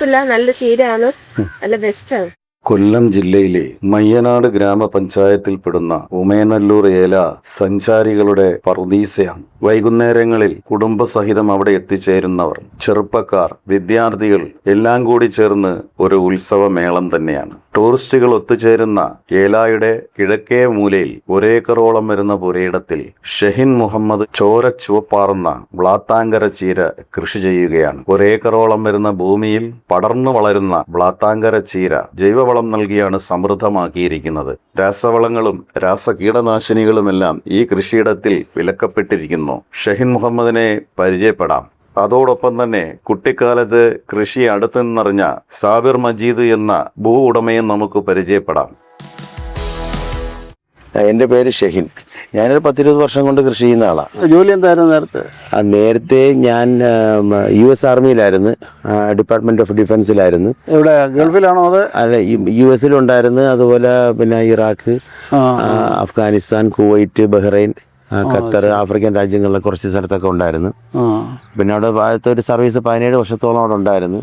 കുഴപ്പമില്ല, നല്ല ചീരയാണ്, നല്ല ബെസ്റ്റാണ്. കൊല്ലം ജില്ലയിലെ മയ്യനാട് ഗ്രാമപഞ്ചായത്തിൽപ്പെടുന്ന ഉമേനല്ലൂർ ഏല സഞ്ചാരികളുടെ പറുദീസയാണ്. വൈകുന്നേരങ്ങളിൽ കുടുംബസഹിതം അവിടെ എത്തിച്ചേരുന്നവർ, ചെറുപ്പക്കാർ, വിദ്യാർത്ഥികൾ എല്ലാം കൂടി ചേർന്ന് ഒരു ഉത്സവമേളം തന്നെയാണ്. ടൂറിസ്റ്റുകൾ ഒത്തുചേരുന്ന ഏലായുടെ കിഴക്കേ മൂലയിൽ ഒരേക്കറോളം വരുന്ന പുരയിടത്തിൽ ഷെഹിൻ മുഹമ്മദ് ചോര ചുവപ്പാർന്ന ബ്ലാത്താങ്കര ചീര കൃഷി ചെയ്യുകയാണ്. ഒരേക്കറോളം വരുന്ന ഭൂമിയിൽ പടർന്നു വളരുന്ന ബ്ലാത്താങ്കര ചീര ജൈവവളം നൽകിയാണ് സമൃദ്ധമാക്കിയിരിക്കുന്നത്. രാസവളങ്ങളും രാസകീടനാശിനികളുമെല്ലാം ഈ കൃഷിയിടത്തിൽ വിലക്കപ്പെട്ടിരിക്കുന്നു. ഷെഹിൻ മുഹമ്മദിനെ പരിചയപ്പെടാം. അതോടൊപ്പം തന്നെ കുട്ടിക്കാലത്ത് കൃഷി അടുത്തു നിന്നറിഞ്ഞ സാബിർ മജീദ് എന്ന ഭൂ ഉടമയും നമുക്ക് പരിചയപ്പെടാം. എൻ്റെ പേര് ഷെഹിൻ. ഞാനൊരു 10-20 വർഷം കൊണ്ട് കൃഷി ചെയ്യുന്ന ആളാണ്. ജോലി എന്തായിരുന്നു നേരത്തെ ഞാൻ US ആർമിയിലായിരുന്നു, ഡിപ്പാർട്ട്മെന്റ് ഓഫ് ഡിഫൻസിലായിരുന്നു. ഇവിടെ ഗൾഫിലാണോ? അത് അല്ല, US ഉണ്ടായിരുന്നു. അതുപോലെ പിന്നെ Iraq, Afghanistan, Kuwait, Bahrain, Qatar, African രാജ്യങ്ങളിലെ കുറച്ച് സ്ഥലത്തൊക്കെ ഉണ്ടായിരുന്നു. പിന്നെ അവിടെ ഭാഗത്ത് ഒരു സർവീസ് 17 വർഷത്തോളം അവിടെ ഉണ്ടായിരുന്നു.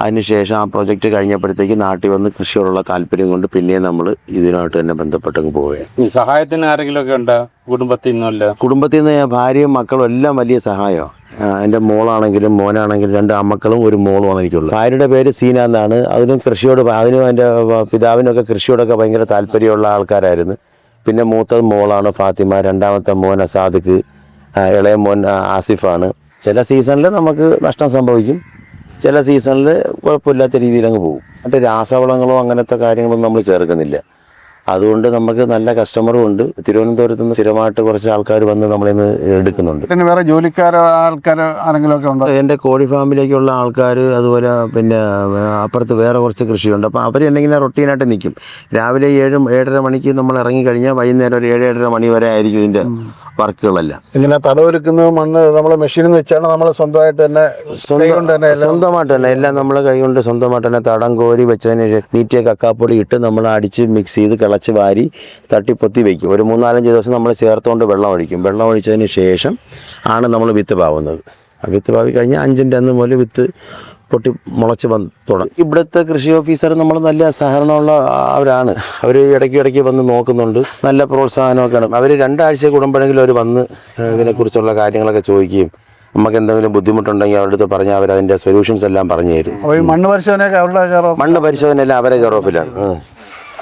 അതിനുശേഷം ആ പ്രൊജക്റ്റ് കഴിഞ്ഞപ്പോഴത്തേക്ക് നാട്ടിൽ വന്ന് കൃഷിയോടുള്ള താല്പര്യം കൊണ്ട് പിന്നെ നമ്മൾ ഇതിനായിട്ട് തന്നെ ബന്ധപ്പെട്ടങ്ങ് പോവുകയാണ്. സഹായത്തിന് ആരെങ്കിലും ഒക്കെ ഉണ്ടോ കുടുംബത്തിൽ നിന്നല്ല? കുടുംബത്തിൽ നിന്ന് ഭാര്യയും മക്കളും എല്ലാം വലിയ സഹായമാണ്. എൻ്റെ മോളാണെങ്കിലും മോനാണെങ്കിലും 2 ആൺമക്കളും ഒരു മോളുമാണ് എനിക്കുള്ളത്. ഭാര്യയുടെ പേര് സീന എന്നാണ്. അതിനും എൻ്റെ പിതാവിനൊക്കെ കൃഷിയോടൊക്കെ ഭയങ്കര താല്പര്യമുള്ള ആൾക്കാരായിരുന്നു. പിന്നെ മൂത്തത് മോളാണ് ഫാത്തിമ, രണ്ടാമത്തെ മോൻ അസാദിഖ്, ഇളയ മോൻ ആസിഫാണ്. ചില സീസണിൽ നമുക്ക് നഷ്ടം സംഭവിക്കും, ചില സീസണിൽ കുഴപ്പമില്ലാത്ത രീതിയിൽ അങ്ങ് പോകും. മറ്റേ രാസവളങ്ങളോ അങ്ങനത്തെ കാര്യങ്ങളൊന്നും നമ്മൾ ചേർക്കുന്നില്ല. അതുകൊണ്ട് നമുക്ക് നല്ല കസ്റ്റമറും ഉണ്ട്. തിരുവനന്തപുരത്ത് നിന്ന് സ്ഥിരമായിട്ട് കുറച്ച് ആൾക്കാർ വന്ന് നമ്മളിന്ന് എടുക്കുന്നുണ്ട്. പിന്നെ വേറെ ജോലിക്കാരോ ആൾക്കാരോ ആരെങ്കിലും ഒക്കെ ഉണ്ടോ? എൻ്റെ കോഴി ഫാമിലേക്കുള്ള ആൾക്കാർ, അതുപോലെ പിന്നെ അപ്പുറത്ത് വേറെ കുറച്ച് കൃഷിയുണ്ട്. അപ്പോൾ അവർ എന്തെങ്കിലും റൊട്ടീനായിട്ട് നിൽക്കും. രാവിലെ 7-7:30 മണിക്ക് നമ്മൾ ഇറങ്ങിക്കഴിഞ്ഞാൽ വൈകുന്നേരം ഒരു 7-7:30 മണി വരെ ആയിരിക്കും ഇതിൻ്റെ വർക്കുകളെല്ലാം. ഇങ്ങനെ തടവൊരുക്കുന്ന മണ്ണ് നമ്മൾ മെഷീനിൽ നിന്ന് വെച്ചാണ് നമ്മൾ സ്വന്തമായിട്ട് തന്നെ സ്വന്തമായിട്ട് തന്നെ എല്ലാം നമ്മൾ കൈകൊണ്ട് സ്വന്തമായിട്ട് തന്നെ തടം കോരി വെച്ചതിന് ശേഷം നീറ്റിയ കക്കാപ്പൊടി ഇട്ട് നമ്മൾ അടിച്ച് മിക്സ് ചെയ്ത് കിളച്ച് വാരി തട്ടിപ്പൊത്തി വയ്ക്കും. ഒരു 3-4 ദിവസം നമ്മൾ ചേർത്തുകൊണ്ട് വെള്ളം ഒഴിക്കും. വെള്ളം ഒഴിച്ചതിന് ശേഷം ആണ് നമ്മൾ വിത്ത് പാവുന്നത്. ആ വിത്ത് പാവി കഴിഞ്ഞാൽ 5-ന്റെ അന്ന് മുതൽ വിത്ത് പൊട്ടി മുളച്ച് തുടങ്ങും. ഇവിടുത്തെ കൃഷി ഓഫീസർ നമ്മൾ നല്ല സഹകരണമുള്ള അവരാണ്. അവർ ഇടയ്ക്ക് വന്ന് നോക്കുന്നുണ്ട്, നല്ല പ്രോത്സാഹനമൊക്കെയാണ്. അവർ 2 ആഴ്ച കൂടുമ്പോഴെങ്കിലും അവർ വന്ന് ഇതിനെക്കുറിച്ചുള്ള കാര്യങ്ങളൊക്കെ ചോദിക്കുകയും നമുക്ക് എന്തെങ്കിലും ബുദ്ധിമുട്ടുണ്ടെങ്കിൽ അവരുടെ അടുത്ത് പറഞ്ഞാൽ അവർ അതിൻ്റെ സൊല്യൂഷൻസ് എല്ലാം പറഞ്ഞു തരും. മണ്ണ് പരിശോധന മണ്ണ് പരിശോധന എല്ലാം അവരെ കെയർ.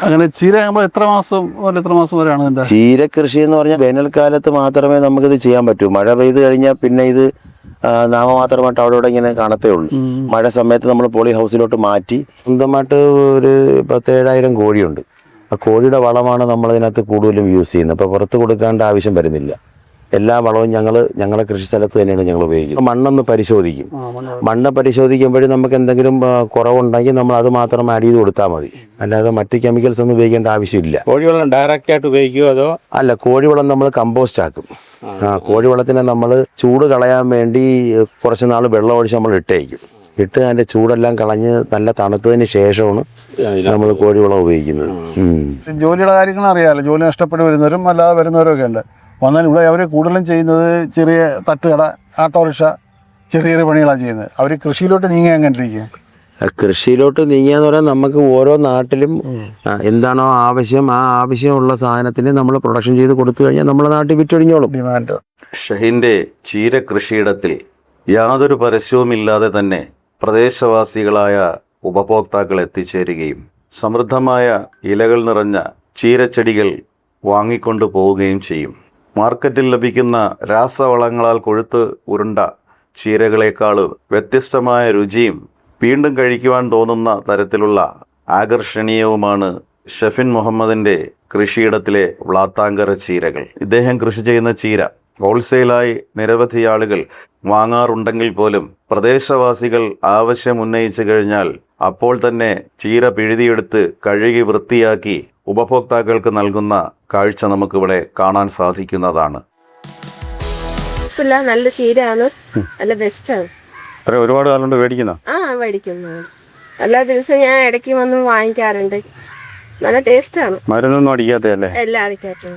അങ്ങനെ ചീര നമ്മൾ എത്ര മാസം വരെയാണ്? ചീര കൃഷി എന്ന് പറഞ്ഞാൽ വേനൽക്കാലത്ത് മാത്രമേ നമുക്കിത് ചെയ്യാൻ പറ്റൂ. മഴ പെയ്ത് കഴിഞ്ഞാൽ പിന്നെ ഇത് നാമമാത്രമായിട്ട് അവിടെ ഇങ്ങനെ കാണത്തേ ഉള്ളൂ. മഴ സമയത്ത് നമ്മൾ പോളി ഹൗസിലോട്ട് മാറ്റി സ്വന്തമായിട്ട് ഒരു 10,000-7,000 കോഴിയുണ്ട്. ആ കോഴിയുടെ വളമാണ് നമ്മളതിനകത്ത് കൂടുതലും യൂസ് ചെയ്യുന്നത്. അപ്പോൾ പുറത്ത് കൊടുക്കേണ്ട ആവശ്യം വരുന്നില്ല. എല്ലാ വളവും ഞങ്ങളെ കൃഷി സ്ഥലത്ത് തന്നെയാണ് ഞങ്ങൾ ഉപയോഗിക്കുന്നത്. മണ്ണൊന്ന് പരിശോധിക്കും. മണ്ണ് പരിശോധിക്കുമ്പോഴും നമുക്ക് എന്തെങ്കിലും കുറവുണ്ടെങ്കിൽ നമ്മൾ അത് മാത്രം ആഡ് ചെയ്ത് കൊടുത്താൽ മതി. അല്ലാതെ മറ്റ് കെമിക്കൽസ് ഒന്നും ഉപയോഗിക്കേണ്ട ആവശ്യമില്ല. കോഴിവെള്ളം ഡയറക്റ്റ് ആയിട്ട് ഉപയോഗിക്കുമോ അതോ? അല്ല, കോഴിവളം നമ്മൾ കമ്പോസ്റ്റ് ആക്കും. കോഴിവളത്തിനെ നമ്മൾ ചൂട് കളയാൻ വേണ്ടി കുറച്ച് നാൾ വെള്ളം ഒഴിച്ച് നമ്മൾ ഇട്ട് അതിൻ്റെ ചൂടെല്ലാം കളഞ്ഞ് നല്ല തണുത്തതിന് ശേഷമാണ് നമ്മൾ കോഴിവളം ഉപയോഗിക്കുന്നത്. ജോലിയുടെ കാര്യങ്ങൾ അറിയാമല്ലോ. ജോലി നഷ്ടപ്പെട്ട് വരുന്നവരും അല്ലാതെ വരുന്നവരും ഒക്കെ ഉണ്ട്. വന്നാൽ ഇവിടെ അവർ കൂടുതലും ചെയ്യുന്നത് ചെറിയ തട്ടുകട, ഓട്ടോറിക്ഷ, ചെറിയ പണികളാണ് ചെയ്യുന്നത്. അവർ കൃഷിയിലോട്ട് നീങ്ങാൻ കണ്ടിരിക്കും. കൃഷിയിലോട്ട് നീങ്ങിയെന്ന് പറയാൻ നമുക്ക് ഓരോ നാട്ടിലും എന്താണോ ആവശ്യം, ആ ആവശ്യമുള്ള സാധനത്തിന് നമ്മൾ പ്രൊഡക്ഷൻ ചെയ്ത് കൊടുത്തു കഴിഞ്ഞാൽ നമ്മുടെ നാട്ടിൽ വിറ്റൊഴിഞ്ഞോളും. ഡിമാൻഡ്. ഷഹീൻ്റെ ചീര കൃഷിയിടത്തിൽ യാതൊരു പരസ്യവുമില്ലാതെ തന്നെ പ്രദേശവാസികളായ ഉപഭോക്താക്കൾ എത്തിച്ചേരുകയും സമൃദ്ധമായ ഇലകൾ നിറഞ്ഞ ചീരച്ചെടികൾ വാങ്ങിക്കൊണ്ടു പോവുകയും ചെയ്യും. മാർക്കറ്റിൽ ലഭിക്കുന്ന രാസവളങ്ങളാൽ കൊഴുത്ത് ഉരുണ്ട ചീരകളെക്കാൾ വ്യത്യസ്തമായ രുചിയും വീണ്ടും കഴിക്കുവാൻ തോന്നുന്ന തരത്തിലുള്ള ആകർഷണീയവുമാണ് ഷെഫിൻ മുഹമ്മദിൻ്റെ കൃഷിയിടത്തിലെ ബ്ലാത്താങ്കര ചീരകൾ. ഇദ്ദേഹം കൃഷി ചെയ്യുന്ന ചീര ഹോൾസെയിലായി നിരവധി ആളുകൾ വാങ്ങാറുണ്ടെങ്കിൽ പോലും പ്രദേശവാസികൾ ആവശ്യം ഉന്നയിച്ചു കഴിഞ്ഞാൽ അപ്പോൾ തന്നെ ചീര പിഴുതിയെടുത്ത് കഴുകി വൃത്തിയാക്കി ഉപഭോക്താക്കൾക്ക് നൽകുന്ന കാഴ്ച നമുക്കിവിടെ കാണാൻ സാധിക്കുന്നതാണ്. നല്ല ചീരയാണ്, നല്ല ബെസ്റ്റാണ്. ഒരുപാട് കാലം കൊണ്ട് മേടിക്കുന്നു? മേടിക്കുന്നു. എല്ലാ ദിവസവും ഞാൻ ഇടയ്ക്ക് വന്ന് വാങ്ങിക്കാറുണ്ട്. നല്ല ടേസ്റ്റാണ്. മരുന്നൊന്നും അടിക്കാത്തല്ലേ? എല്ലാം അടിക്കാത്ത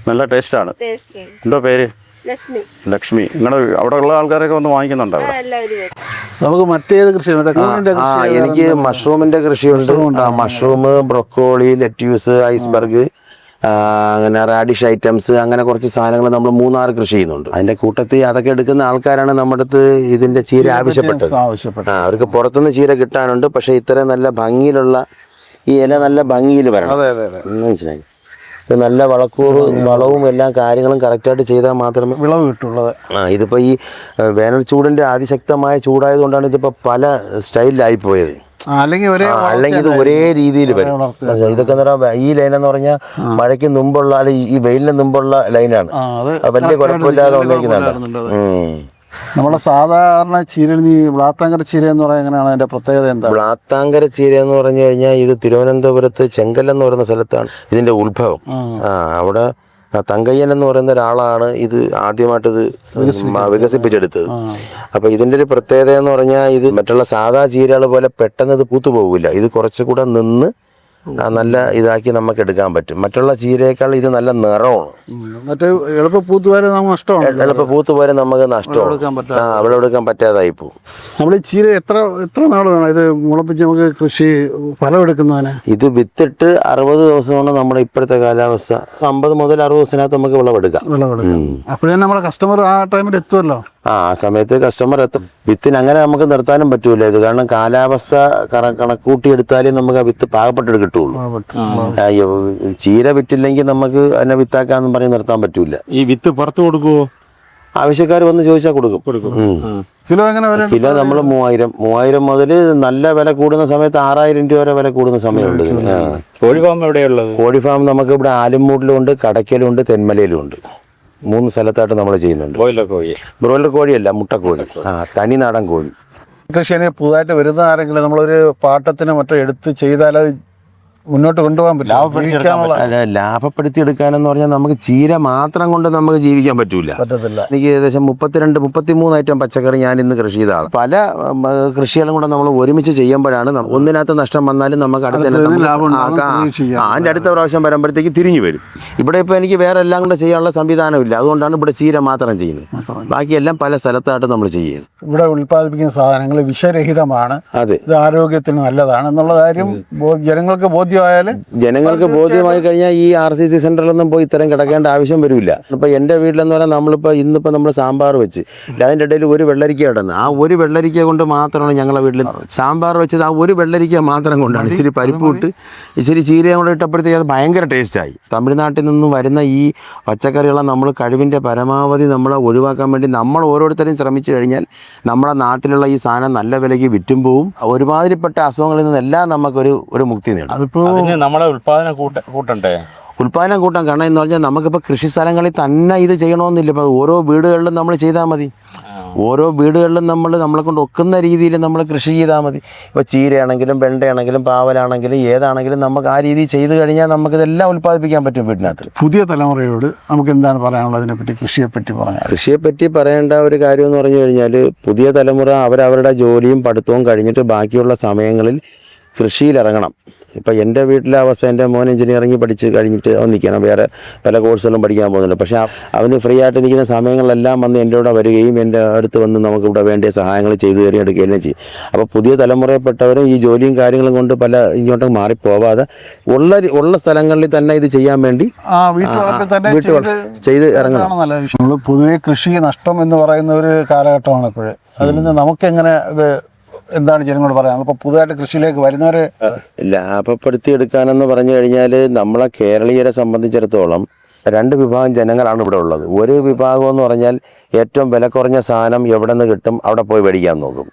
നല്ല ടേസ്റ്റാണ്. എന്തോ പേര്? ലക്ഷ്മി. ലക്ഷ്മി. നിങ്ങളുടെ അവിടെ ഉള്ള ആൾക്കാരൊക്കെ വന്ന് വാങ്ങിക്കുന്നുണ്ടോ അവിടെ? എല്ലാവരും വരും. നമുക്ക് മറ്റേത് കൃഷിയുണ്ട്? കൂണിന്റെ കൃഷി എനിക്ക് മഷ്റൂമിന്റെ കൃഷിയുണ്ട്. മഷ്റൂം, ബ്രൊക്കോളി, ലെറ്റ്യൂസ്, ഐസ്ബർഗ്, അങ്ങനെ റാഡിഷ് ഐറ്റംസ്, അങ്ങനെ കുറച്ച് സാധനങ്ങൾ നമ്മൾ 3-6 കൃഷി ചെയ്യുന്നുണ്ട്. അതിന്റെ കൂട്ടത്തിൽ അതൊക്കെ എടുക്കുന്ന ആൾക്കാരാണ് നമ്മുടെ അടുത്ത് ഇതിന്റെ ചീര ആവശ്യപ്പെട്ടത്. അവർക്ക് പുറത്തുനിന്ന് ചീര കിട്ടാനുണ്ട്. പക്ഷെ ഇത്രയും നല്ല ഭംഗിയിലുള്ള ഈ ഇല നല്ല ഭംഗിയിൽ വരണം. മനസ്സിലായി? ഇത് നല്ല വളവും എല്ലാ കാര്യങ്ങളും കറക്റ്റായിട്ട് ചെയ്താൽ മാത്രമേ വിളവ് കിട്ടുള്ളത്. ഇതിപ്പോ ഈ വേനൽ ചൂടിന്റെ അതിശക്തമായ ചൂടായതുകൊണ്ടാണ് ഇതിപ്പോ പല സ്റ്റൈലിലായി പോയത്. അല്ലെങ്കിൽ ഇത് ഒരേ രീതിയിൽ വരും. ഇതൊക്കെ ഈ ലൈൻ എന്ന് പറഞ്ഞാൽ മഴയ്ക്ക് മുമ്പുള്ള അല്ലെ ഈ വെയിലിന് മുമ്പുള്ള ലൈനാണ്. വലിയ കുഴപ്പമില്ലാതെ വന്നിരിക്കുന്നുണ്ട്. നമ്മുടെ സാധാരണ ചീര, ഈ വ്ളാത്താങ്കര ചീര എന്ന് പറയുന്നത് എങ്ങനെയാണ്? അതിന്റെ പ്രത്യേകത എന്താ? വ്ളാത്താങ്കര ചീര എന്ന് പറഞ്ഞു കഴിഞ്ഞാൽ ഇത് തിരുവനന്തപുരത്ത് ചെങ്കൽ എന്ന് പറയുന്ന സ്ഥലത്താണ് ഇതിന്റെ ഉത്ഭവം. അവിടെ തങ്കയ്യൻ എന്ന് പറയുന്ന ഒരാളാണ് ഇത് ആദ്യമായിട്ടിത് വികസിപ്പിച്ചെടുത്തത്. അപ്പൊ ഇതിന്റെ ഒരു പ്രത്യേകത എന്ന് പറഞ്ഞാൽ ഇത് മറ്റുള്ള സാധാ ചീരകൾ പോലെ പെട്ടെന്ന് ഇത് പൂത്തു പോകില്ല. ഇത് കുറച്ചുകൂടെ നിന്ന് നല്ല ഇതാക്കി നമുക്ക് എടുക്കാൻ പറ്റും. മറ്റുള്ള ചീരയേക്കാൾ ഇത് നല്ല നിറമാണ്. മറ്റേ എളുപ്പ പൂത്തുപോയാലും നമുക്ക് നഷ്ടമാണ്. എളുപ്പ പൂത്തുപോയാലും നമുക്ക് നഷ്ടമാണ്. വിളവെടുക്കാൻ പറ്റാതായി പോകും. നമ്മൾ ഈ ചീര എത്ര നാൾ വേണം ഇത് മുളപ്പിച്ച് നമുക്ക് കൃഷി ഫലം എടുക്കുന്നതിന്? ഇത് വിത്തിട്ട് 60 ദിവസമാണ് നമ്മുടെ ഇപ്പോഴത്തെ കാലാവസ്ഥ. 50 മുതൽ 60 ദിവസത്തിനകത്ത് നമുക്ക് വിളവെടുക്കാം. അപ്പോഴേ നമ്മുടെ കസ്റ്റമർ ആ ടൈമിൽ എത്തുമല്ലോ. ആ സമയത്ത് കസ്റ്റമർ എത്തും. വിത്തിന് അങ്ങനെ നമുക്ക് നിർത്താനും പറ്റൂല. ഇത് കാരണം കാലാവസ്ഥ കണക്കൂട്ടിയെടുത്താലേ നമുക്ക് ആ വിത്ത് പാകപ്പെട്ടെടുക്കും കിട്ടുള്ളൂ. ചീര വിറ്റില്ലെങ്കിൽ നമുക്ക് അതിനെ വിത്താക്കാന്നും പറഞ്ഞ് നിർത്താൻ പറ്റൂല. ഈ വിത്ത് പുറത്ത് കൊടുക്കുവോ? ആവശ്യക്കാർ വന്ന് ചോദിച്ചാൽ കൊടുക്കും. കിലോ എങ്ങനെ? കിലോ നമ്മൾ 3000 മുതൽ നല്ല വില കൂടുന്ന സമയത്ത് 6000 രൂപ വരെ വില കൂടുന്ന സമയമുണ്ട്. കോഴി ഫാം എവിടെയുള്ളത്? കോഴി ഫാം നമുക്ക് ഇവിടെ ആലുംമൂടിലും ഉണ്ട്, കടയ്ക്കലും ഉണ്ട്, തെന്മലയിലും ഉണ്ട്. 3 സ്ഥലത്തായിട്ട് നമ്മൾ ചെയ്യുന്നുണ്ട്. ബ്രോയിലർ കോഴിയല്ല, മുട്ടക്കോഴി, തനിനാടൻ കോഴി. കൃഷി പുതുതായിട്ട് വരുന്ന ആരെങ്കിലും നമ്മളൊരു പാട്ടത്തിന് മറ്റോ എടുത്ത് ചെയ്താൽ അത് മുന്നോട്ട് കൊണ്ടുപോകാൻ പറ്റില്ല. ലാഭപ്പെടുത്തി എടുക്കാനെന്ന് പറഞ്ഞാൽ നമുക്ക് ചീര മാത്രം കൊണ്ട് നമുക്ക് ജീവിക്കാൻ പറ്റത്തില്ല. എനിക്ക് ഏകദേശം 32-33 ഐറ്റം പച്ചക്കറി ഞാൻ ഇന്ന് കൃഷി ചെയ്ത ആൾ. പല കൃഷികളും കൂടെ നമ്മൾ ഒരുമിച്ച് ചെയ്യുമ്പോഴാണ് ഒന്നിനകത്ത് നഷ്ടം വന്നാലും നമുക്ക് അതിൻ്റെ അടുത്ത പ്രാവശ്യം വരുമ്പോഴത്തേക്ക് തിരിഞ്ഞു വരും. ഇവിടെ ഇപ്പോൾ എനിക്ക് വേറെ എല്ലാം കൂടെ ചെയ്യാനുള്ള സംവിധാനമില്ല. അതുകൊണ്ടാണ് ഇവിടെ ചീര മാത്രം ചെയ്യുന്നത്. ബാക്കിയെല്ലാം പല സ്ഥലത്തായിട്ട് നമ്മൾ ചെയ്യുന്നത്. ഇവിടെ ഉൽപ്പാദിപ്പിക്കുന്ന സാധനങ്ങൾ വിഷരഹിതമാണ്. അതെ, ഇത് ആരോഗ്യത്തിന് നല്ലതാണ് എന്നുള്ള കാര്യം ജനങ്ങൾക്ക് ബോധ്യമായി കഴിഞ്ഞാൽ ഈ RCC സെന്ററിലൊന്നും പോയി ഇത്തരം കിടക്കേണ്ട ആവശ്യം വരില്ല. ഇപ്പൊ എന്റെ വീട്ടിലെന്ന് പറഞ്ഞാൽ ഇന്നിപ്പോ നമ്മൾ സാമ്പാർ വെച്ച് അതിന്റെ ഇടയിൽ ഒരു വെള്ളരിക്ക കിടന്ന് ആ ഒരു വെള്ളരിക്ക കൊണ്ട് മാത്രമാണ് ഞങ്ങളെ വീട്ടിൽ സാമ്പാർ വെച്ചത്. ആ ഒരു വെള്ളരിക്ക മാത്രം കൊണ്ടാണ്. ഇച്ചിരി പരിപ്പ് ഇട്ട് ഇച്ചിരി ചീരയും കൂടെ ഇട്ടപ്പോഴത്തേക്ക് അത് ഭയങ്കര ടേസ്റ്റായി. തമിഴ്നാട്ടിൽ നിന്നും വരുന്ന ഈ പച്ചക്കറികളെ നമ്മൾ കഴിവിൻ്റെ പരമാവധി നമ്മളെ ഒഴിവാക്കാൻ വേണ്ടി നമ്മൾ ഓരോരുത്തരും ശ്രമിച്ചു കഴിഞ്ഞാൽ നമ്മുടെ നാട്ടിലുള്ള ഈ സാധനം നല്ല വിലയ്ക്ക് വിറ്റും പോവും. ഒരുമാതിരിപ്പെട്ട അസുഖങ്ങളിൽ നിന്നെല്ലാം നമുക്കൊരു മുക്തി നേടും. നമ്മളെ ഉൽപാദനം കൂട്ടണ്ടേ? ഉൽപാദനം കൂട്ടാൻ. കാരണം എന്ന് പറഞ്ഞാൽ നമുക്കിപ്പോൾ കൃഷി സ്ഥലങ്ങളിൽ തന്നെ ഇത് ചെയ്യണമെന്നില്ല. ഇപ്പോൾ ഓരോ വീടുകളിലും നമ്മൾ ചെയ്താൽ മതി. ഓരോ വീടുകളിലും നമ്മളെ കൊണ്ട് ഒക്കുന്ന രീതിയിൽ നമ്മൾ കൃഷി ചെയ്താൽ മതി. ഇപ്പോൾ ചീരയാണെങ്കിലും വെണ്ടയാണെങ്കിലും പാവലാണെങ്കിലും ഏതാണെങ്കിലും നമുക്ക് ആ രീതിയിൽ ചെയ്ത് കഴിഞ്ഞാൽ നമുക്കിതെല്ലാം ഉൽപ്പാദിപ്പിക്കാൻ പറ്റും വീട്ടിനകത്ത്. പുതിയ തലമുറയോട് നമുക്ക് എന്താണ് പറയാനുള്ളത് അതിനെപ്പറ്റി, കൃഷിയെപ്പറ്റി പറഞ്ഞാൽ? കൃഷിയെപ്പറ്റി പറയേണ്ട ഒരു കാര്യം എന്ന് പറഞ്ഞു കഴിഞ്ഞാൽ പുതിയ തലമുറ അവരവരുടെ ജോലിയും പഠിത്തവും കഴിഞ്ഞിട്ട് ബാക്കിയുള്ള സമയങ്ങളിൽ കൃഷിയിലിറങ്ങണം. ഇപ്പം എൻ്റെ വീട്ടിലെ അവസ്ഥ, എൻ്റെ മോൻ എഞ്ചിനീയറിംഗ് പഠിച്ച് കഴിഞ്ഞിട്ട് അവൻ നിൽക്കണം, വേറെ പല കോഴ്സുകളും പഠിക്കാൻ പോകുന്നുണ്ട്. പക്ഷേ അവന് ഫ്രീ ആയിട്ട് നിൽക്കുന്ന സമയങ്ങളിലെല്ലാം വന്ന് എൻ്റെ കൂടെ വരികയും എൻ്റെ അടുത്ത് വന്ന് നമുക്കിവിടെ വേണ്ടിയ സഹായങ്ങൾ ചെയ്തു കയറി എടുക്കുകയും ചെയ്യും. അപ്പോൾ പുതിയ തലമുറയിൽപ്പെട്ടവരും ഈ ജോലിയും കാര്യങ്ങളും കൊണ്ട് പല ഇങ്ങോട്ടും മാറിപ്പോവാതെ ഉള്ള സ്ഥലങ്ങളിൽ തന്നെ ഇത് ചെയ്യാൻ വേണ്ടി ചെയ്ത് ഇറങ്ങണം. നമ്മൾ പൊതുവെ കൃഷി നഷ്ടം എന്ന് പറയുന്ന ഒരു കാലഘട്ടമാണ് ഇപ്പോഴേ. അതിൽ നിന്ന് നമുക്കെങ്ങനെ ഇത് എന്താണ് ജനങ്ങളോട് പറയാനുള്ളത്? ഇപ്പോൾ പുതുതായിട്ട് കൃഷിയിലേക്ക് വരുന്നവരെ ലാഭപ്പെടുത്തിയെടുക്കാനെന്ന് പറഞ്ഞു കഴിഞ്ഞാൽ നമ്മളെ കേരളീയരെ സംബന്ധിച്ചിടത്തോളം 2 വിഭാഗം ജനങ്ങളാണ് ഇവിടെ ഉള്ളത്. ഒരു വിഭാഗം എന്ന് പറഞ്ഞാൽ ഏറ്റവും വില കുറഞ്ഞ സാധനം എവിടെ നിന്ന് കിട്ടും അവിടെ പോയി മേടിക്കാൻ നോക്കും.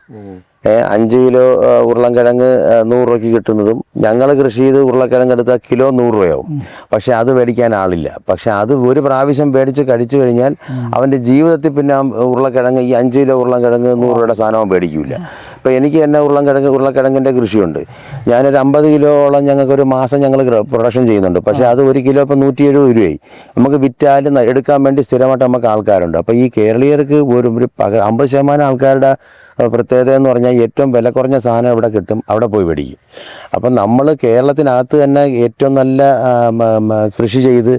5 കിലോ ഉരുളൻകിഴങ്ങ് 100 രൂപയ്ക്ക് കിട്ടുന്നതും ഞങ്ങൾ കൃഷി ചെയ്ത് ഉരുളക്കിഴങ്ങ് എടുത്താൽ കിലോ 100 രൂപയാവും. പക്ഷെ അത് മേടിക്കാൻ ആളില്ല. പക്ഷെ അത് ഒരു പ്രാവശ്യം മേടിച്ച് കഴിച്ചു കഴിഞ്ഞാൽ അവൻ്റെ ജീവിതത്തിൽ പിന്നെ ഉരുളക്കിഴങ്ങ് ഈ 5 കിലോ ഉരുളൻകിഴങ്ങ് 100 രൂപയുടെ സാധനം മേടിക്കില്ല. ഇപ്പോൾ എനിക്ക് തന്നെ ഉരുളക്കിഴങ്ങിൻ്റെ കൃഷിയുണ്ട്. ഞാനൊരു 50 കിലോളം ഞങ്ങൾക്കൊരു മാസം ഞങ്ങൾ പ്രൊഡക്ഷൻ ചെയ്യുന്നുണ്ട്. പക്ഷേ അത് 1 കിലോ ഇപ്പോൾ 170 രൂപയായി. നമുക്ക് വിറ്റാലും എടുക്കാൻ വേണ്ടി സ്ഥിരമായിട്ട് നമുക്ക് ആൾക്കാരുണ്ട്. അപ്പോൾ ഈ കേരളീയർക്ക് ഒരു 50% ആൾക്കാരുടെ പ്രത്യേകത എന്ന് പറഞ്ഞാൽ ഏറ്റവും വില കുറഞ്ഞ സാധനം ഇവിടെ കിട്ടും, അവിടെ പോയി മേടിക്കും. അപ്പം നമ്മൾ കേരളത്തിനകത്ത് തന്നെ ഏറ്റവും നല്ല കൃഷി ചെയ്ത്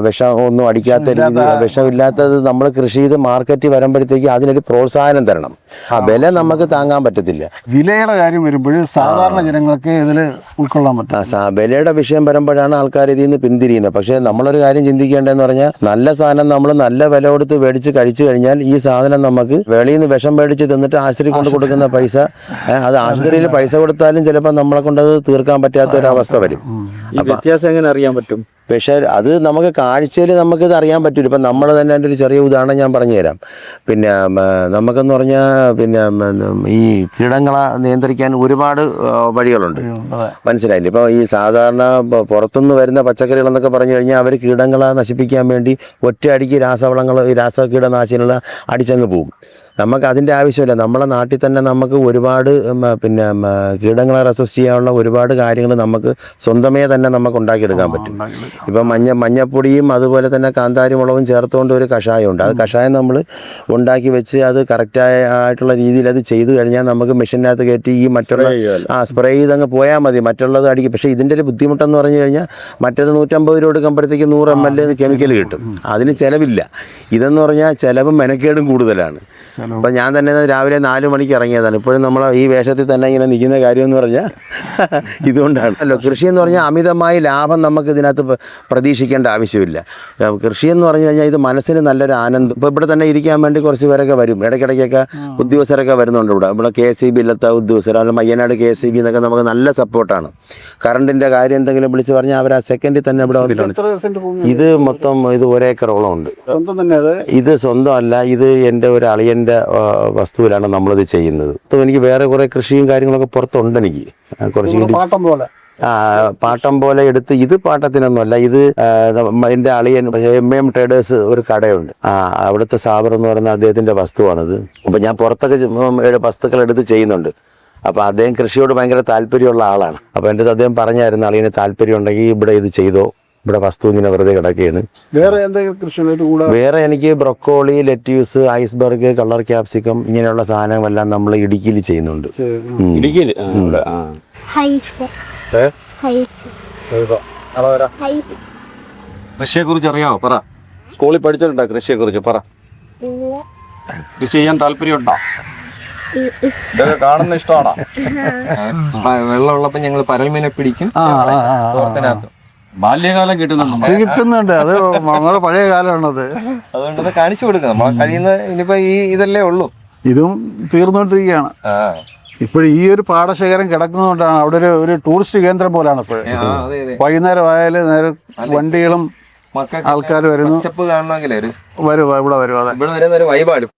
വിഷം ഒന്നും അടിക്കാത്ത രീതി, വിഷമില്ലാത്തത് നമ്മൾ കൃഷി ചെയ്ത് മാർക്കറ്റിൽ വരുമ്പോഴത്തേക്ക് അതിനൊരു പ്രോത്സാഹനം തരണം. ആ വില നമുക്ക് താങ്ങാൻ പറ്റത്തില്ല. വിലയുടെ കാര്യം വരുമ്പോൾ സാധാരണ ജനങ്ങൾക്ക് ഇതിൽ ഉൾക്കൊള്ളാൻ പറ്റും. വിലയുടെ വിഷയം വരുമ്പോഴാണ് ആൾക്കാർ ഇതിൽ നിന്ന് പിന്തിരിയുന്നത്. പക്ഷേ നമ്മളൊരു കാര്യം ചിന്തിക്കേണ്ടതെന്ന് പറഞ്ഞാൽ നല്ല സാധനം നമ്മൾ നല്ല വില കൊടുത്ത് മേടിച്ച് കഴിച്ചു കഴിഞ്ഞാൽ ഈ സാധനം നമുക്ക് വെളിയിൽ നിന്ന് വിഷം മേടിച്ച് തിന്നിട്ട് ആശുപത്രി കൊണ്ട് കൊടുക്കുന്ന പൈസ, അത് ആശുപത്രിയിൽ പൈസ കൊടുത്താലും ചിലപ്പോൾ നമ്മളെ കൊണ്ടത് തീർക്കാൻ പറ്റാത്ത ഒരവസ്ഥ വരും. വ്യത്യാസം എങ്ങനെ അറിയാൻ പറ്റും? പക്ഷേ അത് നമുക്ക് കാഴ്ചയിൽ നമുക്കിത് അറിയാൻ പറ്റില്ല. ഇപ്പം നമ്മൾ തന്നെ എൻ്റെ ഒരു ചെറിയ ഉദാഹരണം ഞാൻ പറഞ്ഞു തരാം. പിന്നെ നമുക്കെന്ന് പറഞ്ഞാൽ പിന്നെ ഈ കീടങ്ങളെ നിയന്ത്രിക്കാൻ ഒരുപാട് വഴികളുണ്ട്, മനസ്സിലായില്ലേ? ഇപ്പോൾ ഈ സാധാരണ പുറത്തുനിന്ന് വരുന്ന പച്ചക്കറികളെന്നൊക്കെ പറഞ്ഞു കഴിഞ്ഞാൽ അവർ കീടങ്ങളെ നശിപ്പിക്കാൻ വേണ്ടി ഒറ്റയടിക്ക് രാസകീടനാശിനികൾ അടിച്ചങ്ങ് പോകും. നമുക്ക് അതിൻ്റെ ആവശ്യമില്ല. നമ്മളെ നാട്ടിൽ തന്നെ നമുക്ക് ഒരുപാട് പിന്നെ കീടങ്ങളെ റെസിസ്റ്റ് ചെയ്യാനുള്ള ഒരുപാട് കാര്യങ്ങൾ നമുക്ക് സ്വന്തമേ തന്നെ നമുക്ക് ഉണ്ടാക്കിയെടുക്കാൻ പറ്റും. ഇപ്പം മഞ്ഞപ്പൊടിയും അതുപോലെ തന്നെ കാന്താരി മുളകും ചേർത്തുകൊണ്ട് ഒരു കഷായമുണ്ട്. അത് കഷായം നമ്മൾ ഉണ്ടാക്കി വെച്ച് അത് കറക്റ്റായിട്ടുള്ള രീതിയിൽ അത് ചെയ്തു കഴിഞ്ഞാൽ നമുക്ക് മെഷീനകത്ത് കയറ്റി ഈ മറ്റുള്ള സ്പ്രേ ചെയ്തങ്ങ് പോയാൽ മതി, മറ്റുള്ളത് അടിക്കും. പക്ഷേ ഇതിൻ്റെ ഒരു ബുദ്ധിമുട്ടെന്ന് പറഞ്ഞു കഴിഞ്ഞാൽ മറ്റേത് 150 രൂപ എടുക്കുമ്പോഴത്തേക്ക് 100 ml കെമിക്കൽ കിട്ടും, അതിന് ചിലവില്ല. ഇതെന്ന് പറഞ്ഞാൽ ചിലവും മെനക്കേടും കൂടുതലാണ്. അപ്പം ഞാൻ തന്നെ രാവിലെ 4 മണിക്ക് ഇറങ്ങിയതാണ്. ഇപ്പോഴും നമ്മൾ ഈ വേഷത്തിൽ തന്നെ ഇങ്ങനെ നിൽക്കുന്ന കാര്യം എന്ന് പറഞ്ഞാൽ ഇതുകൊണ്ടാണ്. അല്ലോ, കൃഷി എന്ന് പറഞ്ഞാൽ അമിതമായി ലാഭം നമുക്ക് ഇതിനകത്ത് പ്രതീക്ഷിക്കേണ്ട ആവശ്യമില്ല. കൃഷി എന്ന് പറഞ്ഞു കഴിഞ്ഞാൽ ഇത് മനസ്സിന് നല്ലൊരു ആനന്ദം. ഇപ്പോൾ ഇവിടെ തന്നെ ഇരിക്കാൻ വേണ്ടി കുറച്ച് പേരൊക്കെ വരും, ഇടയ്ക്കിടയ്ക്കൊക്കെ ഉദ്യോഗസ്ഥരൊക്കെ വരുന്നുണ്ട്. ഇവിടെ KSEB ഇല്ലാത്ത ഉദ്യോഗസ്ഥർ, അല്ലെങ്കിൽ മയ്യനാട് KSEB എന്നൊക്കെ നമുക്ക് നല്ല സപ്പോർട്ടാണ്. കറണ്ടിൻ്റെ കാര്യം എന്തെങ്കിലും വിളിച്ച് പറഞ്ഞാൽ അവർ ആ സെക്കൻഡിൽ തന്നെ ഇവിടെ വന്നിട്ടുണ്ട്. ഇത് മൊത്തം ഇത് 1 ഏക്കറോളം ഉണ്ട്. ഇത് സ്വന്തമല്ല, ഇത് എൻ്റെ ഒരു അളിയൻ്റെ വസ്തുവിലാണ് നമ്മളിത് ചെയ്യുന്നത്. അപ്പോൾ എനിക്ക് വേറെ കുറേ കൃഷിയും കാര്യങ്ങളൊക്കെ പുറത്തുണ്ട്. എനിക്ക് കുറച്ച് പാട്ടം പോലെ എടുത്ത്, ഇത് പാട്ടത്തിനൊന്നുമല്ല, ഇത് എൻ്റെ അളിയൻ MM ട്രേഡേഴ്സ് ഒരു കടയുണ്ട്, അവിടുത്തെ സാബർ എന്ന് പറയുന്ന അദ്ദേഹത്തിൻ്റെ വസ്തുവാണിത്. അപ്പം ഞാൻ പുറത്തൊക്കെ വസ്തുക്കൾ എടുത്ത് ചെയ്യുന്നുണ്ട്. അപ്പോൾ അദ്ദേഹം കൃഷിയോട് ഭയങ്കര താല്പര്യമുള്ള ആളാണ്. അപ്പോൾ എൻ്റെ അദ്ദേഹം പറഞ്ഞായിരുന്നു, അളിയന് താല്പര്യം ഉണ്ടെങ്കിൽ ഇവിടെ ഇത് ചെയ്തോ, ഇവിടെ വസ്തു ഇങ്ങനെ വെറുതെ കിടക്കുകയാണ്. വേറെ എന്തെങ്കിലും കൃഷി? വേറെ എനിക്ക് broccoli, lettuce, iceberg, colour capsicum ഇങ്ങനെയുള്ള സാധനങ്ങളെല്ലാം നമ്മൾ ഇടുക്കിയിൽ ചെയ്യുന്നുണ്ട്. കൃഷിയെ കുറിച്ച് അറിയാമോ? പറ. സ്കൂളിൽ പഠിച്ചിട്ടുണ്ടോ കൃഷിയെ കുറിച്ച്? പറ. കൃഷി ചെയ്യാൻ താല്പര്യമുണ്ടോ? ഇതൊക്കെ കാണുന്ന ഇഷ്ടമാണോ? വെള്ളമുള്ളപ്പോ ഞങ്ങൾ പരൽമീനെ പിടിക്കും. ബാല്യകാലം കിട്ടുന്നുണ്ട്. അത് നമ്മുടെ പഴയ കാലമാണത്. അതുകൊണ്ട് കാണിച്ചു കൊടുക്കുക. നമ്മളെ കഴിയുന്ന ഇനിയിപ്പോ ഈ ഇതല്ലേ ഉള്ളൂ. ഇതും തീർന്നുകൊണ്ടിരിക്കുകയാണ്. ഇപ്പോഴും ഈ ഒരു പാടശേഖരം കിടക്കുന്നതുകൊണ്ടാണ് അവിടെ ഒരു ടൂറിസ്റ്റ് കേന്ദ്രം പോലാണ് ഇപ്പോഴും. വൈകുന്നേരം ആയാലും നേരെ വണ്ടികളും ആൾക്കാർ വരുന്നു. കാണണമെങ്കിൽ വരും, ഇവിടെ വരും. അതെ, ഇവിടെ വരുന്ന ഒരു വൈബാണ്.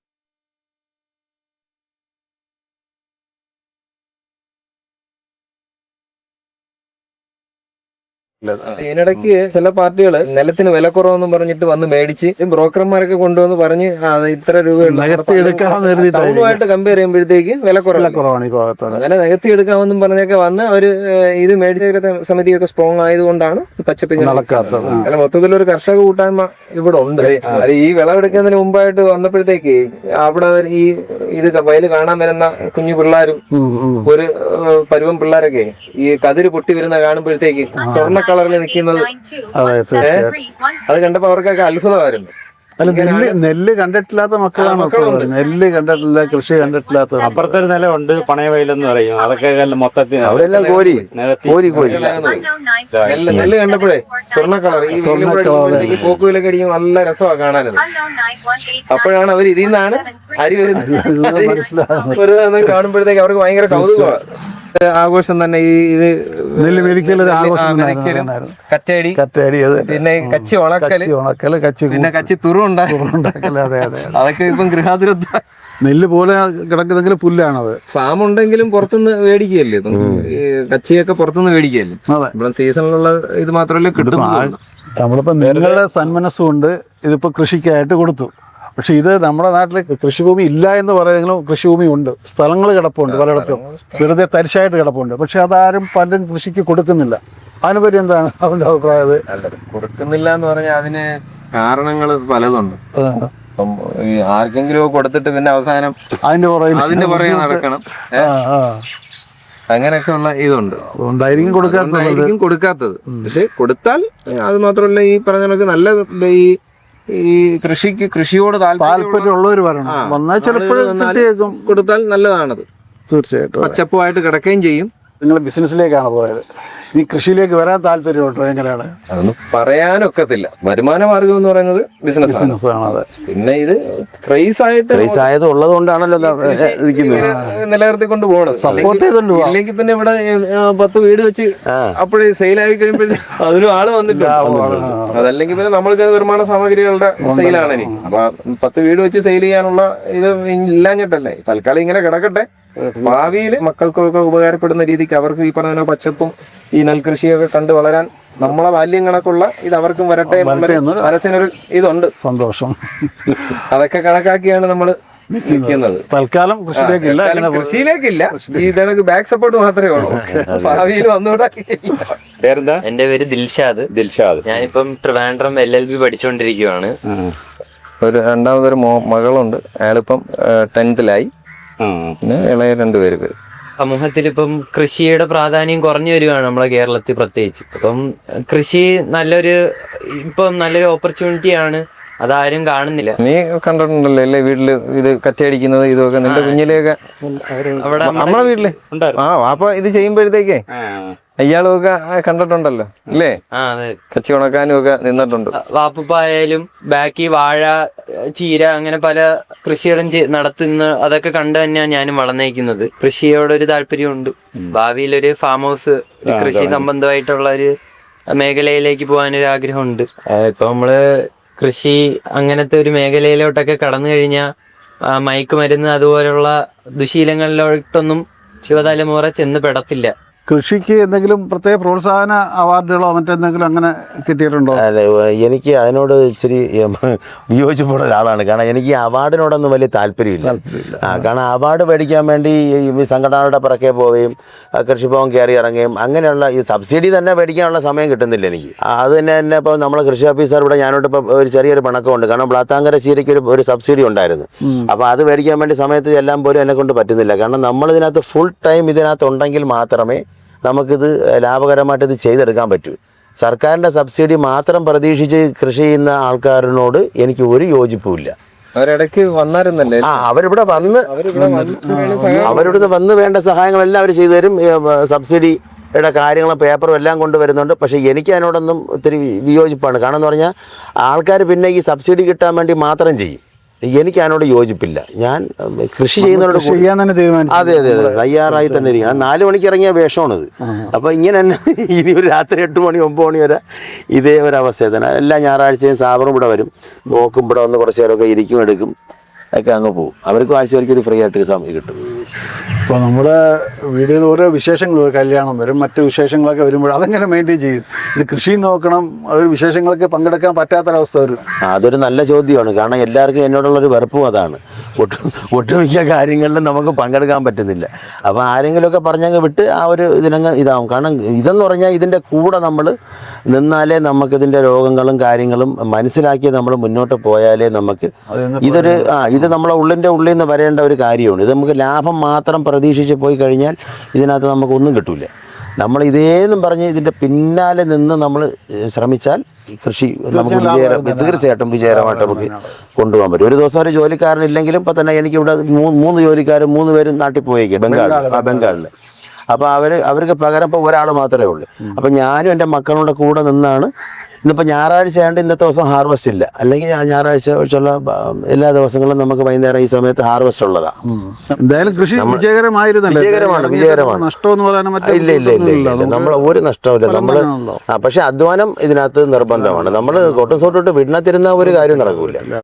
ഇതിനിടയ്ക്ക് ചില പാർട്ടികള് നിലത്തിന് വില കുറവെന്നും പറഞ്ഞിട്ട് വന്ന് മേടിച്ച് ബ്രോക്കർമാരൊക്കെ കൊണ്ടുവന്ന് പറഞ്ഞ് ഇത്ര രൂപയുമായിട്ട് കമ്പയർ ചെയ്യുമ്പോഴത്തേക്ക് വില കുറവാണ് ഈ ഭാഗത്ത്. അങ്ങനെ നികത്തി എടുക്കാമെന്നും പറഞ്ഞൊക്കെ വന്ന് അവര് ഇത് മേടിച്ച സമിതിയൊക്കെ സ്ട്രോങ് ആയതുകൊണ്ടാണ് പച്ചപ്പ് നടക്കാത്തത്. അല്ല, മൊത്തത്തിലൊരു കർഷക കൂട്ടായ്മ ഇവിടെ ഉണ്ട്. അത് ഈ വിളവെടുക്കുന്നതിന് മുമ്പായിട്ട് വന്നപ്പോഴത്തേക്ക് അവിടെ ഈ ഇത് വയല് കാണാൻ വരുന്ന കുഞ്ഞു പിള്ളേരും ഒരു പരുവം പിള്ളേരൊക്കെ ഈ കതിര് പൊട്ടി വരുന്ന കാണുമ്പോഴത്തേക്ക് സ്വർണ്ണ കളറിൽ നിൽക്കുന്നത് അത് കണ്ടപ്പോ അവർക്കൊക്കെ അത്ഭുതമായിരുന്നു. അല്ല, നെല്ല് കണ്ടിട്ടില്ലാത്ത മക്കളാണ്. നെല്ല് കണ്ടിട്ടില്ല, കൃഷി കണ്ടിട്ടില്ലാത്ത. അപ്പുറത്തൊരു നിലമുണ്ട്, പണയവയലെന്ന് പറയും. അതൊക്കെ മൊത്തത്തിൽ അവിടെല്ലാം കോരി നെല്ല് കണ്ടപ്പോഴേ സ്വർണ്ണ കളർ ഈ പോക്കുവിലൊക്കെ അടിക്കും, നല്ല രസമാണ് കാണാനത്. അപ്പോഴാണ് അവർ ഇതിൽ നിന്നാണ് അരി വരുന്നത് കാണുമ്പോഴത്തേക്ക് അവർക്ക് ഭയങ്കര കൗതുകമാണ്. ആഘോഷം തന്നെ ഈ ഇത് നെല്ല് മെതിക്കലൊരു ആഘോഷം. കറ്റടി, പിന്നെ കച്ചി ഉണക്കല്, പിന്നെ കച്ചി തുറുണ്ടാക്കല്. അതൊക്കെ ഇപ്പം ഗൃഹാതുരത്വ. നെല്ല് പോലെ കിടക്കുന്നെങ്കിൽ പുല്ലാണത്. ഫാം ഉണ്ടെങ്കിലും പുറത്തുനിന്ന് മേടിക്കുകയല്ലേ, കച്ചിയൊക്കെ പുറത്തുനിന്ന് മേടിക്കുകയല്ലേ. ഇവിടെ സീസണിലുള്ള ഇത് മാത്രമല്ലേ കിട്ടുന്നുള്ളൂ. നമ്മളിപ്പോ നിങ്ങളുടെ സന്മനസ്സും കൊണ്ട് ഇതിപ്പോ കൃഷിക്കായിട്ട് കൊടുത്തു. പക്ഷെ ഇത് നമ്മുടെ നാട്ടിൽ കൃഷിഭൂമി ഇല്ല എന്ന് പറയുമെങ്കിലും കൃഷിഭൂമി ഉണ്ട്, സ്ഥലങ്ങൾ കിടപ്പുണ്ട് പലയിടത്തും, വെറുതെ തരിശായിട്ട് കിടപ്പുണ്ട്. പക്ഷെ അതാരും പലരും കൃഷിക്ക് കൊടുക്കുന്നില്ല. അതിനെപ്പറ്റി എന്താണ് അവന്റെ അഭിപ്രായം? കൊടുക്കുന്നില്ല എന്ന് പറഞ്ഞാൽ അതിന് കാരണങ്ങൾ പലതുണ്ട്. അപ്പം ഈ ആർക്കെങ്കിലും ഒക്കെ കൊടുത്തിട്ട് പിന്നെ അവസാനം അതിന്റെ പുറകെ നടക്കണം. അങ്ങനെയൊക്കെ ഉള്ള ഇതുണ്ട്. അതുകൊണ്ടായിരിക്കും കൊടുക്കാത്തത്. പക്ഷെ കൊടുത്താൽ അത് മാത്രമല്ല, ഈ പറഞ്ഞ കണക്ക് നല്ല ഈ കൃഷിയോട് താല്പര്യമുള്ളവർ വരണം. വന്നാൽ ചിലപ്പോഴും കൊടുത്താൽ നല്ലതാണത്. തീർച്ചയായിട്ടും പച്ചപ്പുമായിട്ട് കിടക്കുകയും ചെയ്യും. നിങ്ങൾ ബിസിനസ്സിലേക്കാണ് പോയത്. ഈ കൃഷിയിലേക്ക് വരാൻ താല്പര്യമുണ്ടോ? എങ്ങനെയാണ്? അതൊന്നും പറയാനൊക്കത്തില്ല. വരുമാന മാർഗം എന്ന് പറയുന്നത് ബിസിനസ്സാണ്. അതെ. പിന്നെ ഇത് ക്രൈസ് ആയത് ഉള്ളത് കൊണ്ടാണല്ലോ നിലനിർത്തിക്കൊണ്ട് പോകണം. സപ്പോർട്ട് ചെയ്തോണ്ട് പോവാം. ഇല്ലെങ്കിൽ പിന്നെ ഇവിടെ 10 വീട് വെച്ച് അപ്പോഴേ സെയിലായി കഴിയുമ്പോഴേ അതിനും ആള് വന്നിട്ടുണ്ട്. അതല്ലെങ്കിൽ പിന്നെ നമ്മൾക്ക് നിർമ്മാണ സാമഗ്രികളുടെ സെയിലാണ് ഇനി. അപ്പൊ 10 വീട് വെച്ച് സെയിൽ ചെയ്യാനുള്ള ഇത് ഇല്ലാഞ്ഞിട്ടല്ലേ. തൽക്കാലം ഇങ്ങനെ കിടക്കട്ടെ. ഭാവിയിൽ മക്കൾക്കൊക്കെ ഉപകാരപ്പെടുന്ന രീതിക്ക് അവർക്ക് ഈ പറഞ്ഞ പച്ചപ്പും ഈ നെൽകൃഷിയൊക്കെ കണ്ടു വളരാൻ നമ്മളെ ബാല്യം കണക്കുള്ള ഇത് അവർക്കും വരട്ടെ മനസ്സിനൊരു ഇതുണ്ട്. സന്തോഷം. അതൊക്കെ കണക്കാക്കിയാണ് നമ്മൾ നിൽക്കുന്നത്. തൽക്കാലം കൃഷിയിലേക്കില്ല. ഇതൊക്കെ ബാക്ക് സപ്പോർട്ട് മാത്രമേ ഉള്ളൂ. ഭാവിയിൽ വന്നുകൂടാ. പേരെന്താ? എന്റെ പേര് ദിൽഷാദ്. ഞാനിപ്പം ട്രിവാൻഡ്രം LLB പഠിച്ചുകൊണ്ടിരിക്കുകയാണ്. ഒരു രണ്ടാമതൊരു മകളുണ്ട്. അയാളിപ്പം 10th-ലായി. പിന്നെ ഇളയ 2 പേര്. സമൂഹത്തിൽ ഇപ്പം കൃഷിയുടെ പ്രാധാന്യം കുറഞ്ഞു വരികയാണ് നമ്മളെ കേരളത്തിൽ പ്രത്യേകിച്ച്. അപ്പം കൃഷി നല്ലൊരു ഓപ്പർച്യൂണിറ്റിയാണ്. അതാരും കാണുന്നില്ല. നീ കണ്ടിട്ടുണ്ടല്ലോ അല്ലേ വീട്ടില് ഇത് കറ്റയടിക്കുന്നത് ഇതൊക്കെ നിന്റെ കുഞ്ഞിലെയൊക്കെ അവിടെ നമ്മളെ വീട്ടില് അപ്പൊ ഇത് ചെയ്യുമ്പോഴത്തേക്കേ അയാളൊക്കെ കണ്ടിട്ടുണ്ടല്ലോ അല്ലേ? കച്ചി ഉണക്കാനും ഒക്കെ നിന്നിട്ടുണ്ട്. വാപ്പുപ്പായാലും ബാക്കി വാഴ, ചീര, അങ്ങനെ പല കൃഷികളും നടത്തുന്ന അതൊക്കെ കണ്ടു തന്നെയാണ് ഞാനും വളർന്നേക്കുന്നത്. കൃഷിയോടൊരു താല്പര്യമുണ്ട്. ഭാവിയിലൊരു ഫാം ഹൗസ്, കൃഷി സംബന്ധമായിട്ടുള്ള ഒരു മേഖലയിലേക്ക് പോകാനൊരു ആഗ്രഹമുണ്ട്. ഇപ്പൊ നമ്മള് കൃഷി അങ്ങനത്തെ ഒരു മേഖലയിലോട്ടൊക്കെ കടന്നു കഴിഞ്ഞാൽ മയക്കുമരുന്ന് അതുപോലുള്ള ദുശീലങ്ങളിലോട്ടൊന്നും യുവതലമുറ ചെന്ന് പെടത്തില്ല. കൃഷിക്ക് എന്തെങ്കിലും പ്രത്യേക പ്രോത്സാഹന അവാർഡുകളോ മറ്റെന്തെങ്കിലും അങ്ങനെ കിട്ടിയിട്ടുണ്ടോ? അല്ല, എനിക്ക് അതിനോട് ഇച്ചിരി വിയോജിപ്പുള്ള ഒരാളാണ്. കാരണം എനിക്ക് അവാർഡിനോടൊന്നും വലിയ താല്പര്യമില്ല. കാരണം അവാർഡ് മേടിക്കാൻ വേണ്ടി ഈ സംഘടനകളുടെ പിറകെ പോവുകയും കൃഷിഭവൻ കയറി ഇറങ്ങുകയും അങ്ങനെയുള്ള ഈ സബ്സിഡി തന്നെ മേടിക്കാനുള്ള സമയം കിട്ടുന്നില്ല എനിക്ക്. അത് തന്നെ ഇപ്പോൾ നമ്മളെ കൃഷി ഓഫീസർ ഇവിടെ ഞാനോട്ട് ഇപ്പോൾ ഒരു ചെറിയൊരു പിണക്കമുണ്ട്. കാരണം ബ്ലാത്താങ്കര ചീരയ്ക്ക് ഒരു സബ്സിഡി ഉണ്ടായിരുന്നു. അപ്പോൾ അത് മേടിക്കാൻ വേണ്ടി സമയത്ത് എല്ലാം പോലും എന്നെ കൊണ്ട് പറ്റുന്നില്ല. കാരണം നമ്മളിതിനകത്ത് ഫുൾ ടൈം ഇതിനകത്ത് ഉണ്ടെങ്കിൽ മാത്രമേ നമുക്കിത് ലാഭകരമായിട്ട് ഇത് ചെയ്തെടുക്കാൻ പറ്റൂ. സർക്കാരിൻ്റെ സബ്സിഡി മാത്രം പ്രതീക്ഷിച്ച് കൃഷി ചെയ്യുന്ന ആൾക്കാരിനോട് എനിക്ക് ഒരു യോജിപ്പുമില്ല. അവരിടയ്ക്ക് വന്നായിരുന്നല്ലേ? അവരിവിടെ വന്ന് വേണ്ട സഹായങ്ങളെല്ലാം അവർ ചെയ്തു തരും. സബ്സിഡിയുടെ കാര്യങ്ങളും പേപ്പറും എല്ലാം കൊണ്ടുവരുന്നുണ്ട്. പക്ഷേ എനിക്ക് അതിനോടൊന്നും ഒത്തിരി വിയോജിപ്പാണ്. കാരണം എന്ന് പറഞ്ഞാൽ ആൾക്കാർ പിന്നെ ഈ സബ്സിഡി കിട്ടാൻ വേണ്ടി മാത്രം ചെയ്യും. എനിക്ക് അതിനോട് യോജിപ്പില്ല. ഞാൻ കൃഷി ചെയ്യുന്നവരോട് അതെ തയ്യാറായി തന്നെ ഇരിക്കും. 4 മണിക്ക് ഇറങ്ങിയ വേഷമാണിത്. അപ്പോൾ ഇങ്ങനെ തന്നെ ഇനി ഒരു രാത്രി 8 മണി 9 മണി വരെ ഇതേ ഒരവസ്ഥ തന്നെ. എല്ലാ ഞായറാഴ്ചയും സാബറും ഇവിടെ വരും, നോക്കും, ഇവിടെ വന്ന് കുറച്ച് നേരമൊക്കെ ഇരിക്കും, എടുക്കും, ഒക്കെ അങ്ങ് പോകും. അവർക്ക് ആഴ്ചവർക്ക് ഒരു ഫ്രീ ആയിട്ട് സമയം കിട്ടും. ഇപ്പോൾ നമ്മുടെ വീടുകളിൽ ഓരോ വിശേഷങ്ങൾ, കല്യാണം വരും, മറ്റു വിശേഷങ്ങളൊക്കെ വരുമ്പോൾ അതെങ്ങനെ മെയിൻറ്റെയിൻ ചെയ്യും? ഇത് കൃഷി നോക്കണം, അതൊരു വിശേഷങ്ങളൊക്കെ പങ്കെടുക്കാൻ പറ്റാത്തൊരവസ്ഥ വരും. അതൊരു നല്ല ചോദ്യമാണ്. കാരണം എല്ലാവർക്കും എന്നോടുള്ളൊരു വെറുപ്പും അതാണ്. ഒട്ടുമിക്ക കാര്യങ്ങളിലും നമുക്ക് പങ്കെടുക്കാൻ പറ്റുന്നില്ല. അപ്പോൾ ആരെങ്കിലുമൊക്കെ പറഞ്ഞങ്ങ് വിട്ട് ആ ഒരു ഇതിനങ്ങ് ഇതാവും. കാരണം ഇതെന്ന് പറഞ്ഞാൽ ഇതിൻ്റെ കൂടെ നമ്മൾ നിന്നാലേ നമുക്കിതിൻ്റെ രോഗങ്ങളും കാര്യങ്ങളും മനസ്സിലാക്കി നമ്മൾ മുന്നോട്ട് പോയാലേ നമുക്ക് ഇത് നമ്മളെ ഉള്ളിൽ നിന്ന് വരേണ്ട ഒരു കാര്യമാണ്. ഇത് നമുക്ക് ലാഭം മാത്രം പ്രതീക്ഷിച്ച് പോയി കഴിഞ്ഞാൽ ഇതിനകത്ത് നമുക്കൊന്നും കിട്ടില്ല. നമ്മൾ ഇതേന്നും പറഞ്ഞ് ഇതിൻ്റെ പിന്നാലെ നിന്ന് നമ്മൾ ശ്രമിച്ചാൽ കൃഷി നമുക്ക് തീർച്ചയായിട്ടും വിജയകരമായിട്ട് നമുക്ക് കൊണ്ടുപോകാൻ പറ്റും. ഒരു ദിവസം ഒരു ജോലിക്കാരനില്ലെങ്കിലും ഇപ്പം തന്നെ എനിക്കിവിടെ 3 ജോലിക്കാരും 3 പേരും നാട്ടിൽ പോയേക്കും, ബംഗാളിൽ. അപ്പോൾ അവർക്ക് പകരം ഇപ്പോൾ ഒരാൾ മാത്രമേ ഉള്ളൂ. അപ്പം ഞാനും എൻ്റെ മക്കളുടെ കൂടെ നിന്നാണ്. ഇന്നിപ്പോൾ ഞായറാഴ്ച ആയതുകൊണ്ട് ഇന്നത്തെ ദിവസം ഹാർവെസ്റ്റ് ഇല്ല. അല്ലെങ്കിൽ ഞായറാഴ്ച വെച്ചുള്ള എല്ലാ ദിവസങ്ങളും നമുക്ക് വൈകുന്നേരം ഈ സമയത്ത് ഹാർവെസ്റ്റ് ഉള്ളതാണ്. എന്തായാലും കൃഷി വിജയകരമാണ്. നഷ്ടമെന്ന് പറയാൻ ഇല്ല. നമ്മൾ ഒരു നഷ്ടമില്ല. നമ്മൾ പക്ഷെ അധ്വാനം ഇതിനകത്ത് നിർബന്ധമാണ്. നമ്മൾ കൊട്ടും സോട്ടിട്ട് വീടിനകത്തിരുന്ന ഒരു കാര്യം നടക്കില്ല.